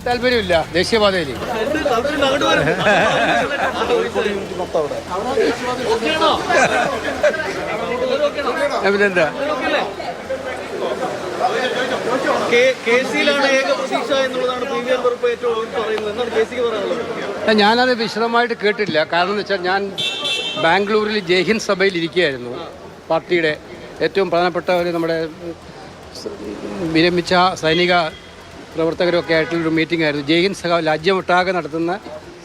താല്പര്യമില്ല ദേശീയപാതയിൽ. ഞാനത് വിശദമായിട്ട് കേട്ടില്ല. കാരണം എന്ന് വെച്ചാൽ ഞാൻ ബാംഗ്ലൂരിൽ ജയ്ഹിന്ദ് സഭയിൽ ഇരിക്കുകയായിരുന്നു. പാർട്ടിയുടെ ഏറ്റവും പ്രധാനപ്പെട്ട നമ്മുടെ വിരമിച്ച സൈനിക പ്രവർത്തകരൊക്കെ ആയിട്ടുള്ളൊരു മീറ്റിംഗ് ആയിരുന്നു. ജയ്ഹിന്ദ് സഭ രാജ്യമൊട്ടാകെ നടത്തുന്ന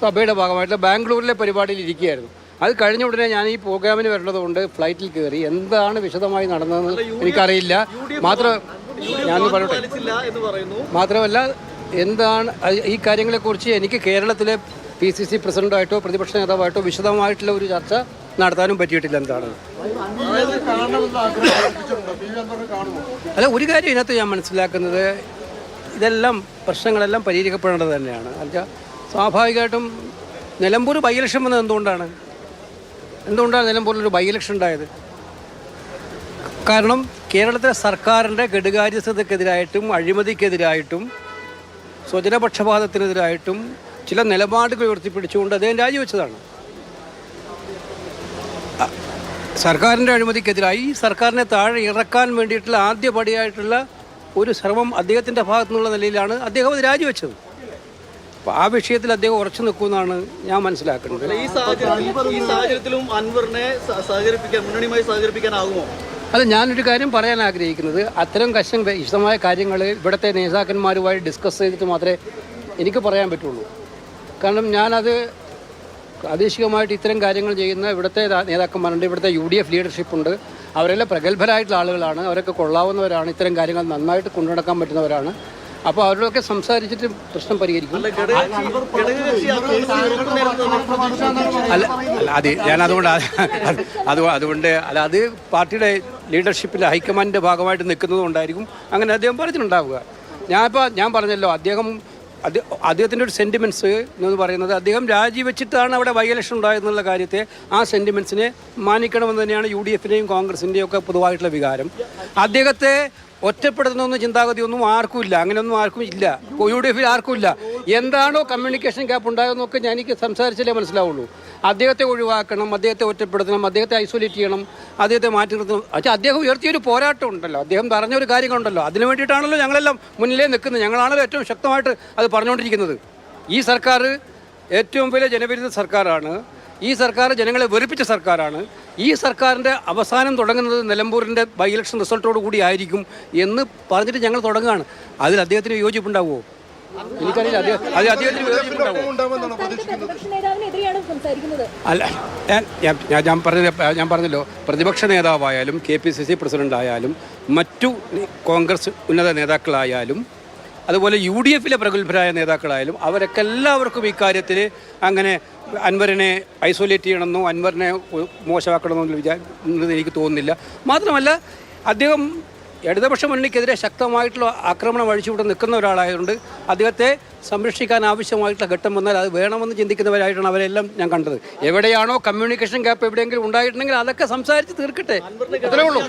സഭയുടെ ഭാഗമായിട്ട് ബാംഗ്ലൂരിലെ പരിപാടിയിൽ ഇരിക്കുകയായിരുന്നു. അത് കഴിഞ്ഞ ഉടനെ ഞാൻ ഈ പ്രോഗ്രാമിന് വരുന്നതുകൊണ്ട് ഫ്ലൈറ്റിൽ കയറി. എന്താണ് വിശദമായി നടന്നതെന്ന് എനിക്കറിയില്ല. മാത്രമല്ല എന്താണ് ഈ കാര്യങ്ങളെക്കുറിച്ച് എനിക്ക് കേരളത്തിലെ PCC പ്രസിഡന്റായിട്ടോ പ്രതിപക്ഷ നേതാവായിട്ടോ വിശദമായിട്ടുള്ള ഒരു ചർച്ച നടത്താനും പറ്റിയിട്ടില്ല. എന്താണ് അല്ല, ഒരു കാര്യം ഇതിനകത്ത് ഞാൻ മനസ്സിലാക്കുന്നത്, ഇതെല്ലാം പ്രശ്നങ്ങളെല്ലാം പരിഹരിക്കപ്പെടേണ്ടത് തന്നെയാണ്. എന്നുവെച്ചാൽ സ്വാഭാവികമായിട്ടും നിലമ്പൂർ ബൈ ഇലക്ഷൻ വന്നത് എന്തുകൊണ്ടാണ് നിലമ്പൂരിലൊരു ബൈ ഇലക്ഷൻ ഉണ്ടായത്? കാരണം കേരളത്തിലെ സർക്കാരിൻ്റെ കെടുകാര്യസ്ഥതയ്ക്കെതിരായിട്ടും അഴിമതിക്കെതിരായിട്ടും സ്വജനപക്ഷപാതത്തിനെതിരായിട്ടും ചില നിലപാടുകൾ ഉയർത്തിപ്പിടിച്ചുകൊണ്ട് അദ്ദേഹം രാജിവെച്ചതാണ്. സർക്കാരിൻ്റെ അഴിമതിക്കെതിരായി സർക്കാരിനെ താഴെ ഇറക്കാൻ വേണ്ടിയിട്ടുള്ള ആദ്യപടിയായിട്ടുള്ള ഒരു ശ്രമം അദ്ദേഹത്തിൻ്റെ ഭാഗത്തു നിന്നുള്ള നിലയിലാണ് അദ്ദേഹം അത് രാജിവെച്ചത്. അപ്പോൾ ആ വിഷയത്തിൽ അദ്ദേഹം ഉറച്ചു നിൽക്കുമെന്നാണ് ഞാൻ മനസ്സിലാക്കുന്നത്. ഈ സാഹചര്യത്തിലും അൻവറിനെ മുന്നണിയുമായി സഹകരിപ്പിക്കാനാകുമോ? അത് ഞാനൊരു കാര്യം പറയാൻ ആഗ്രഹിക്കുന്നത്, അത്തരം വിശദമായ കാര്യങ്ങൾ ഇവിടുത്തെ നേതാക്കന്മാരുമായി ഡിസ്കസ് ചെയ്തിട്ട് മാത്രമേ എനിക്ക് പറയാൻ പറ്റുള്ളൂ. കാരണം ഞാനത് പ്രാദേശികമായിട്ട് ഇത്തരം കാര്യങ്ങൾ ചെയ്യുന്ന ഇവിടുത്തെ നേതാക്കന്മാരുണ്ട്, ഇവിടുത്തെ UDF ലീഡർഷിപ്പുണ്ട്. അവരെല്ലാം പ്രഗത്ഭരായിട്ടുള്ള ആളുകളാണ്, അവരൊക്കെ കൊള്ളാവുന്നവരാണ്, ഇത്തരം കാര്യങ്ങൾ നന്നായിട്ട് കൊണ്ടുനടക്കാൻ പറ്റുന്നവരാണ്. അപ്പോൾ അവരോടൊക്കെ സംസാരിച്ചിട്ട് പ്രശ്നം പരിഹരിക്കും. അത് ഞാൻ അതുകൊണ്ട് അത് പാർട്ടിയുടെ ലീഡർഷിപ്പിലെ ഹൈക്കമാൻഡിൻ്റെ ഭാഗമായിട്ട് നിൽക്കുന്നത് കൊണ്ടായിരിക്കും അങ്ങനെ അദ്ദേഹം പറഞ്ഞിട്ടുണ്ടാവുക. ഞാൻ പറഞ്ഞല്ലോ, അദ്ദേഹത്തിൻ്റെ ഒരു സെൻറ്റിമെൻറ്റ്സ് എന്ന് പറയുന്നത് അദ്ദേഹം രാജിവെച്ചിട്ടാണ് അവിടെ ബൈ ഇലക്ഷൻ ഉണ്ടായതെന്നുള്ള കാര്യത്തെ, ആ സെൻറ്റിമെൻറ്റ്സിനെ മാനിക്കണമെന്ന് തന്നെയാണ് UDFിൻ്റെയും കോൺഗ്രസിൻ്റെയും ഒക്കെ പൊതുവായിട്ടുള്ള വികാരം. അദ്ദേഹത്തെ ഒറ്റപ്പെടുത്തുന്ന ചിന്താഗതിയൊന്നും ആർക്കും ഇല്ല, അങ്ങനെയൊന്നും ആർക്കും ഇല്ല, UDFിൽ ആർക്കും ഇല്ല. എന്താണോ കമ്മ്യൂണിക്കേഷൻ ഗ്യാപ്പ് ഉണ്ടായതെന്നൊക്കെ എനിക്ക് സംസാരിച്ചാലേ മനസ്സിലാവുള്ളൂ. അദ്ദേഹത്തെ ഒഴിവാക്കണം, അദ്ദേഹത്തെ ഒറ്റപ്പെടുത്തണം, അദ്ദേഹത്തെ ഐസൊലേറ്റ് ചെയ്യണം, അദ്ദേഹത്തെ മാറ്റി നിർത്തണം. പക്ഷേ അദ്ദേഹം ഉയർത്തിയൊരു പോരാട്ടം ഉണ്ടല്ലോ, അദ്ദേഹം പറഞ്ഞൊരു കാര്യങ്ങളുണ്ടല്ലോ, അതിനു വേണ്ടിയിട്ടാണല്ലോ ഞങ്ങളെല്ലാം മുന്നിലേ നിൽക്കുന്നത്. ഞങ്ങളാണല്ലോ ഏറ്റവും ശക്തമായിട്ട് അത് പറഞ്ഞുകൊണ്ടിരിക്കുന്നത്. ഈ സർക്കാർ ഏറ്റവും വലിയ ജനവിരുദ്ധ സർക്കാരാണ്. ഈ സർക്കാർ ജനങ്ങളെ വെറുപ്പിച്ച സർക്കാരാണ്. ഈ സർക്കാരിൻ്റെ അവസാനം തുടങ്ങുന്നത് നിലമ്പൂരിൻ്റെ ബൈ ഇലക്ഷൻ റിസൾട്ടോട് കൂടി ആയിരിക്കും എന്ന് പറഞ്ഞിട്ട് ഞങ്ങൾ തുടങ്ങുകയാണ്. അതിൽ അദ്ദേഹത്തിന് യോജിപ്പുണ്ടാവുമോ? എനിക്കറിയില്ല. അദ്ദേഹത്തിന് അല്ല, ഞാൻ പറഞ്ഞല്ലോ, പ്രതിപക്ഷ നേതാവായാലും KPCC പ്രസിഡൻ്റായാലും മറ്റു കോൺഗ്രസ് ഉന്നത നേതാക്കളായാലും അതുപോലെ UDFിലെ പ്രഗത്ഭരായ നേതാക്കളായാലും അവരൊക്കെ എല്ലാവർക്കും ഇക്കാര്യത്തിൽ അങ്ങനെ അൻവറിനെ ഐസൊലേറ്റ് ചെയ്യണമെന്നോ അൻവറിനെ മോശമാക്കണമെന്നോ വിചാരിക്കുന്നത് എനിക്ക് തോന്നുന്നില്ല. മാത്രമല്ല അദ്ദേഹം ഇടതുപക്ഷ മുന്നണിക്കെതിരെ ശക്തമായിട്ടുള്ള ആക്രമണം അഴിച്ചുവിടെ നിൽക്കുന്ന ഒരാളായതുകൊണ്ട് അദ്ദേഹത്തെ സംരക്ഷിക്കാൻ ആവശ്യമായിട്ടുള്ള ഘട്ടം വന്നാൽ അത് വേണമെന്ന് ചിന്തിക്കുന്നവരായിട്ടാണ് അവരെല്ലാം ഞാൻ കണ്ടത്. എവിടെയാണോ കമ്മ്യൂണിക്കേഷൻ ഗ്യാപ്പ് എവിടെയെങ്കിലും ഉണ്ടായിട്ടുണ്ടെങ്കിൽ അതൊക്കെ സംസാരിച്ച് തീർക്കട്ടെ, അത്രേ ഉള്ളൂ.